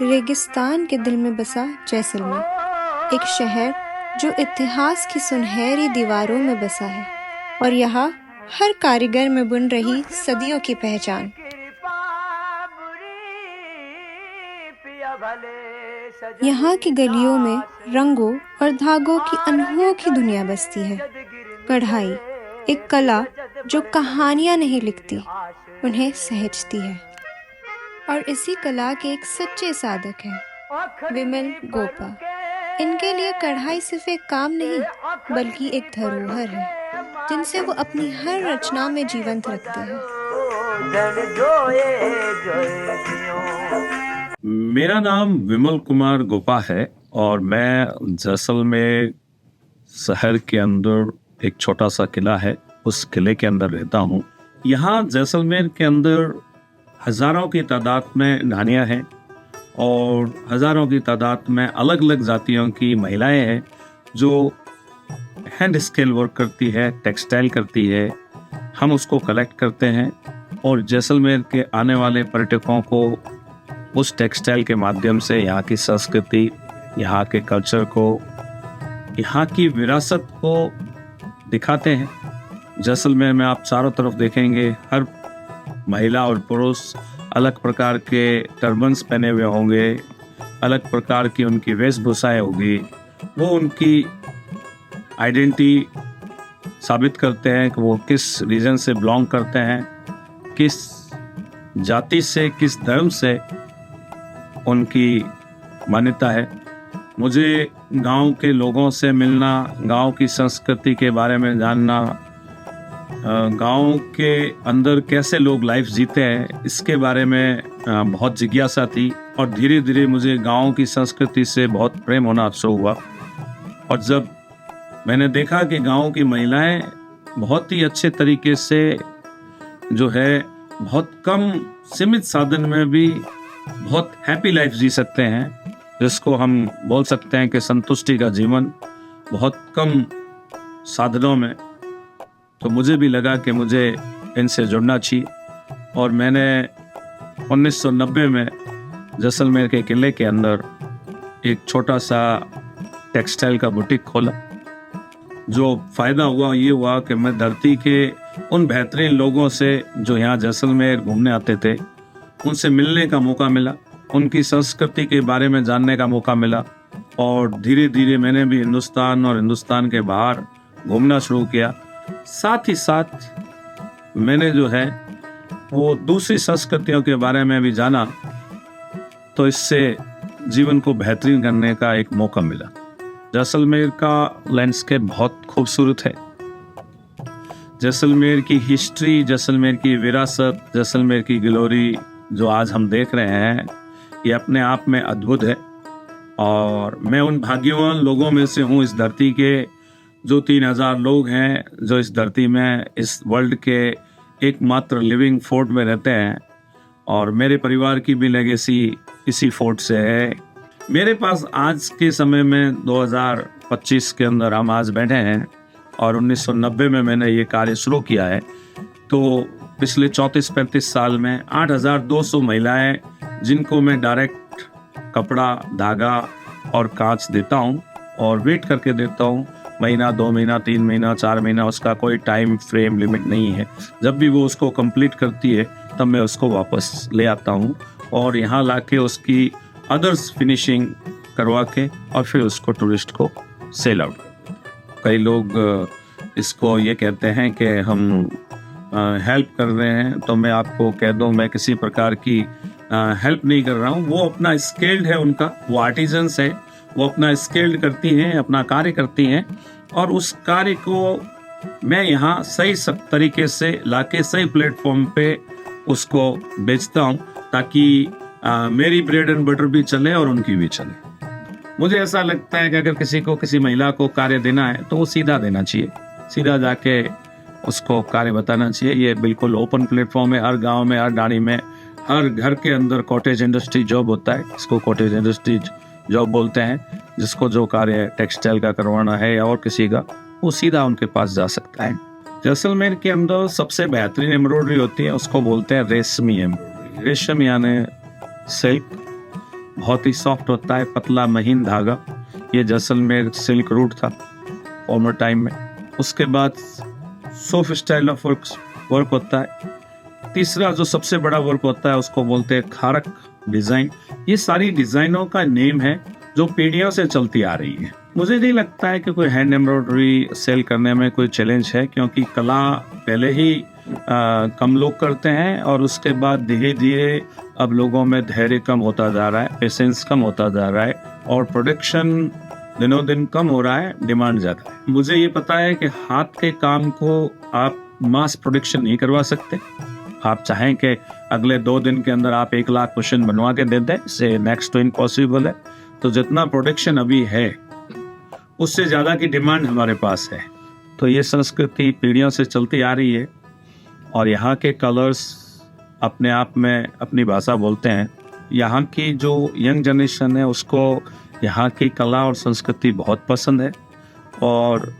रेगिस्तान के दिल में बसा जैसलमेर, एक शहर जो इतिहास की सुनहरी दीवारों में बसा है और यहाँ हर कारीगर में बुन रही सदियों की पहचान। यहाँ की गलियों में रंगों और धागों की अनोखी दुनिया बसती है। कढ़ाई एक कला जो कहानियाँ नहीं लिखती, उन्हें सहेजती है। और इसी कला के एक सच्चे साधक हैं विमल गोपा। इनके लिए कढ़ाई सिर्फ एक काम नहीं बल्कि एक धरोहर है जिनसे वो अपनी हर रचना में जीवंत रखते हैं। मेरा नाम विमल कुमार गोपा है और मैं जैसलमेर शहर के अंदर एक छोटा सा किला है, उस किले के अंदर रहता हूँ। यहाँ जैसलमेर के अंदर हजारों की तादाद में ढानियाँ हैं और हजारों की तादाद में अलग अलग जातियों की महिलाएं हैं जो हैंड स्किल वर्क करती है, टेक्सटाइल करती है। हम उसको कलेक्ट करते हैं और जैसलमेर के आने वाले पर्यटकों को उस टेक्सटाइल के माध्यम से यहाँ की संस्कृति, यहाँ के कल्चर को, यहाँ की विरासत को दिखाते हैं। जैसलमेर में आप चारों तरफ देखेंगे हर महिला और पुरुष अलग प्रकार के टर्बन्स पहने हुए होंगे, अलग प्रकार की उनकी वेशभूषाएं होगी। वो उनकी आइडेंटिटी साबित करते हैं कि वो किस रीजन से बिलोंग करते हैं, किस जाति से, किस धर्म से उनकी मान्यता है। मुझे गांव के लोगों से मिलना, गांव की संस्कृति के बारे में जानना, गांव के अंदर कैसे लोग लाइफ जीते हैं, इसके बारे में बहुत जिज्ञासा थी और धीरे धीरे मुझे गांव की संस्कृति से बहुत प्रेम होना शुरू हुआ। और जब मैंने देखा कि गांव की महिलाएं बहुत ही अच्छे तरीके से जो है बहुत कम सीमित साधन में भी बहुत हैप्पी लाइफ जी सकते हैं, जिसको हम बोल सकते हैं कि संतुष्टि का जीवन बहुत कम साधनों में, तो मुझे भी लगा कि मुझे इनसे जुड़ना चाहिए। और मैंने 1990 में जैसलमेर के किले के अंदर एक छोटा सा टेक्सटाइल का बुटीक खोला। जो फ़ायदा हुआ ये हुआ कि मैं धरती के उन बेहतरीन लोगों से जो यहाँ जैसलमेर घूमने आते थे उनसे मिलने का मौका मिला, उनकी संस्कृति के बारे में जानने का मौका मिला और धीरे धीरे मैंने भी हिंदुस्तान और हिंदुस्तान के बाहर घूमना शुरू किया। साथ ही साथ मैंने जो है वो दूसरी संस्कृतियों के बारे में भी जाना, तो इससे जीवन को बेहतरीन करने का एक मौका मिला। जैसलमेर का लैंडस्केप बहुत खूबसूरत है। जैसलमेर की हिस्ट्री, जैसलमेर की विरासत, जैसलमेर की ग्लोरी जो आज हम देख रहे हैं ये अपने आप में अद्भुत है। और मैं उन भाग्यवान लोगों में से हूँ इस धरती के, जो 3000 लोग हैं जो इस धरती में, इस वर्ल्ड के एकमात्र लिविंग फोर्ट में रहते हैं। और मेरे परिवार की भी लेगेसी इसी फोर्ट से है। मेरे पास आज के समय में 2025 के अंदर हम आज बैठे हैं और 1990 में मैंने ये कार्य शुरू किया है। तो पिछले 34-35 साल में 8200 महिलाएं जिनको मैं डायरेक्ट कपड़ा, धागा और कांच देता हूँ और वेट करके देता हूँ, महीना, 2 महीना, 3 महीना, 4 महीना, उसका कोई टाइम फ्रेम लिमिट नहीं है। जब भी वो उसको कंप्लीट करती है तब मैं उसको वापस ले आता हूँ और यहाँ लाके उसकी अदर्स फिनिशिंग करवा के और फिर उसको टूरिस्ट को सेल आउट। कई लोग इसको ये कहते हैं कि हम हेल्प कर रहे हैं, तो मैं आपको कह दूं मैं किसी प्रकार की हेल्प नहीं कर रहा हूँ। वो अपना स्किल्ड है, उनका वो आर्टिजन्स है, वो अपना स्किल्ड करती हैं, अपना कार्य करती हैं और उस कार्य को मैं यहाँ सही सब तरीके से लाके सही प्लेटफॉर्म पे उसको बेचता हूँ ताकि मेरी ब्रेड एंड बटर भी चले और उनकी भी चले। मुझे ऐसा लगता है कि अगर किसी को, किसी महिला को कार्य देना है तो वो सीधा देना चाहिए, सीधा जाके उसको कार्य बताना चाहिए। ये बिल्कुल ओपन प्लेटफॉर्म है। हर गांव में, हर डाणी में, हर घर के अंदर कॉटेज इंडस्ट्री जॉब होता है, इसको कॉटेज इंडस्ट्री जॉब बोलते हैं। जिसको जो कार्य टेक्सटाइल का करवाना है या और किसी का, वो सीधा उनके पास जा सकता है। जैसलमेर के अंदर सबसे बेहतरीन एम्ब्रॉयडरी होती है, उसको बोलते हैं रेशमी एम्ब्रॉयडरी। रेशम यानी सिल्क, बहुत ही सॉफ्ट होता है, पतला महीन धागा। ये जैसलमेर सिल्क रूट था फॉर्मर टाइम में। उसके बाद सोफ स्टाइल ऑफ वर्क होता है। तीसरा जो सबसे बड़ा वर्क होता है उसको बोलते हैं खारक डिजाइन। ये सारी डिजाइनों का नेम है जो पीढ़ियों से चलती आ रही है। मुझे नहीं लगता है कि कोई हैंड एम्ब्रॉयडरी सेल करने में कोई चैलेंज है, क्योंकि कला पहले ही कम लोग करते हैं और उसके बाद धीरे धीरे अब लोगों में धैर्य कम होता जा रहा है, पेशेंस कम होता जा रहा है और प्रोडक्शन दिनों दिन कम हो रहा है, डिमांड ज्यादा है। मुझे ये पता है कि हाथ के काम को आप मास प्रोडक्शन नहीं करवा सकते। आप चाहें कि अगले 2 दिन के अंदर आप 1 लाख मशीन बनवा के दे दें, इससे नेक्स्ट टू इम्पॉसिबल है। तो जितना प्रोडक्शन अभी है उससे ज़्यादा की डिमांड हमारे पास है। तो ये संस्कृति पीढ़ियों से चलती आ रही है और यहाँ के कलर्स अपने आप में अपनी भाषा बोलते हैं। यहाँ की जो यंग जनरेशन है उसको यहाँ की कला और संस्कृति बहुत पसंद है और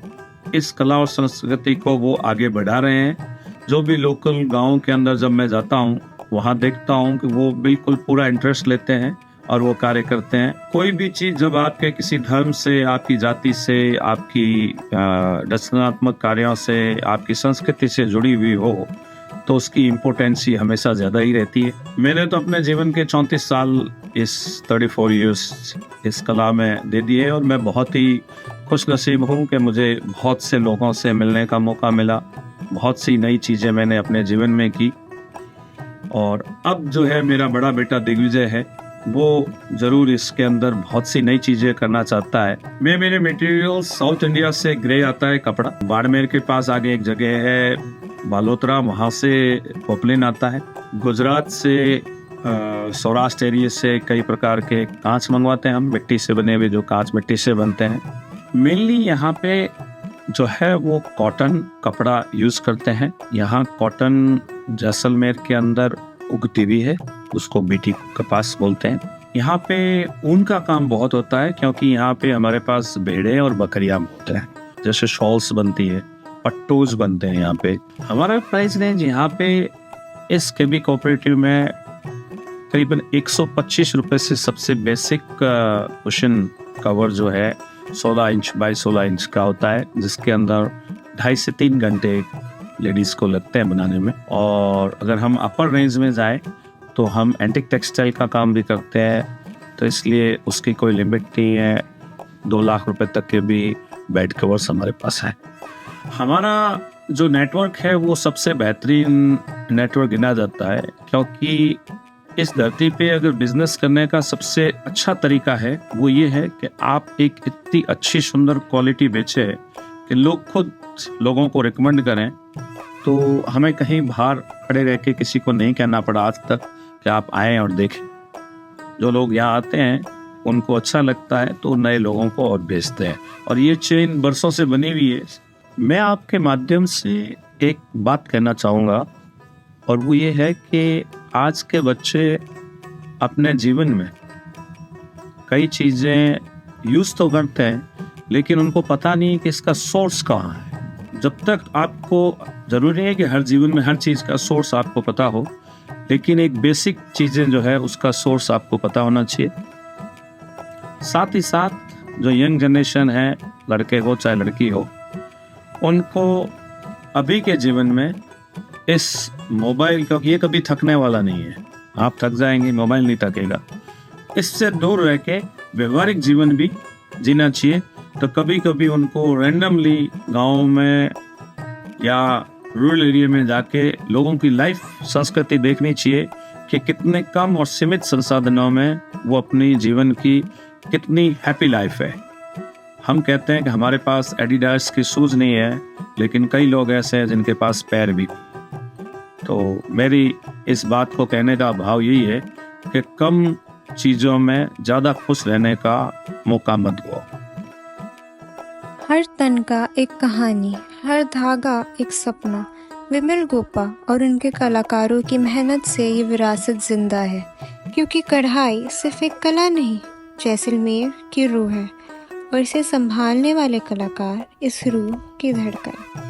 इस कला और संस्कृति को वो आगे बढ़ा रहे हैं। जो भी लोकल गाँव के अंदर जब मैं जाता हूँ वहाँ देखता हूँ कि वो बिल्कुल पूरा इंटरेस्ट लेते हैं और वो कार्य करते हैं। कोई भी चीज़ जब आपके किसी धर्म से, आपकी जाति से, आपकी रचनात्मक कार्यों से, आपकी संस्कृति से जुड़ी हुई हो तो उसकी इम्पोर्टेंसी हमेशा ज़्यादा ही रहती है। मैंने तो अपने जीवन के 34 साल इस 34 ईयर्स इस कला में दे दिए और मैं बहुत ही खुशनसीब हूँ कि मुझे बहुत से लोगों से मिलने का मौका मिला। बहुत सी नई चीज़ें मैंने अपने जीवन में की और अब जो है मेरा बड़ा बेटा दिग्विजय है, वो जरूर इसके अंदर बहुत सी नई चीजें करना चाहता है। मेरे मटेरियल साउथ इंडिया से ग्रे आता है कपड़ा। बाड़मेर के पास आगे एक जगह है बालोतरा, वहाँ से पोपलिन आता है। गुजरात से सौराष्ट्र एरिया से कई प्रकार के कांच मंगवाते हैं हम, मिट्टी से बने हुए जो कांच मिट्टी से बनते हैं। मेनली यहाँ पे जो है वो कॉटन कपड़ा यूज करते हैं। यहाँ कॉटन जैसलमेर के अंदर उगती भी है, उसको बीटी कपास बोलते हैं। यहाँ पे ऊन का काम बहुत होता है क्योंकि यहाँ पे हमारे पास भेड़े और बकरियां होते हैं। जैसे शॉल्स बनती है, पट्टोज बनते हैं यहाँ पे। हमारा प्राइस रेंज यहाँ पे इस केबी कोऑपरेटिव में करीबन 125 रुपए से सबसे बेसिक कुशन कवर जो है 16 इंच बाय 16 इंच का होता है, जिसके अंदर 2.5 से 3 घंटे लेडीज को लगते हैं बनाने में। और अगर हम अपर रेंज में जाए तो हम एंटिक टेक्सटाइल का काम भी करते हैं, तो इसलिए उसकी कोई लिमिट नहीं है। 2 लाख रुपए तक के भी बेड कवर्स हमारे पास है। हमारा जो नेटवर्क है वो सबसे बेहतरीन नेटवर्क गिना जाता है, क्योंकि इस धरती पे अगर बिजनेस करने का सबसे अच्छा तरीका है वो ये है कि आप एक इतनी अच्छी सुंदर क्वालिटी बेचे कि लोग खुद लोगों को रिकमेंड करें। तो हमें कहीं बाहर खड़े रह के किसी को नहीं कहना पड़ा आज तक कि आप आएँ और देखें। जो लोग यहाँ आते हैं उनको अच्छा लगता है तो नए लोगों को और भेजते हैं, और ये चेन बरसों से बनी हुई है। मैं आपके माध्यम से एक बात कहना चाहूँगा, और वो ये है कि आज के बच्चे अपने जीवन में कई चीज़ें यूज़ तो करते हैं लेकिन उनको पता नहीं कि इसका सोर्स कहाँ है। जब तक आपको, ज़रूरी है कि हर जीवन में हर चीज़ का सोर्स आपको पता हो, लेकिन एक बेसिक चीज़ें जो है उसका सोर्स आपको पता होना चाहिए। साथ ही साथ जो यंग जनरेशन है, लड़के हो चाहे लड़की हो, उनको अभी के जीवन में इस मोबाइल, क्योंकि ये कभी थकने वाला नहीं है, आप थक जाएंगे, मोबाइल नहीं थकेगा, इससे दूर रह के व्यवहारिक जीवन भी जीना चाहिए। तो कभी कभी उनको रैंडमली गाँव में या रूरल एरिया में जाके लोगों की लाइफ संस्कृति देखनी चाहिए कि कितने कम और सीमित संसाधनों में वो अपनी जीवन की कितनी हैप्पी लाइफ है। हम कहते हैं कि हमारे पास एडिडास की शूज नहीं है, लेकिन कई लोग ऐसे हैं जिनके पास पैर भी। तो मेरी इस बात को कहने का भाव यही है कि कम चीजों में ज्यादा खुश रहने का मौका मत दो। हर तन का एक कहानी, हर धागा एक सपना। विमल गोपा और उनके कलाकारों की मेहनत से ये विरासत जिंदा है, क्योंकि कढ़ाई सिर्फ एक कला नहीं, जैसलमेर की रूह है, और इसे संभालने वाले कलाकार इस रूह की धड़कन।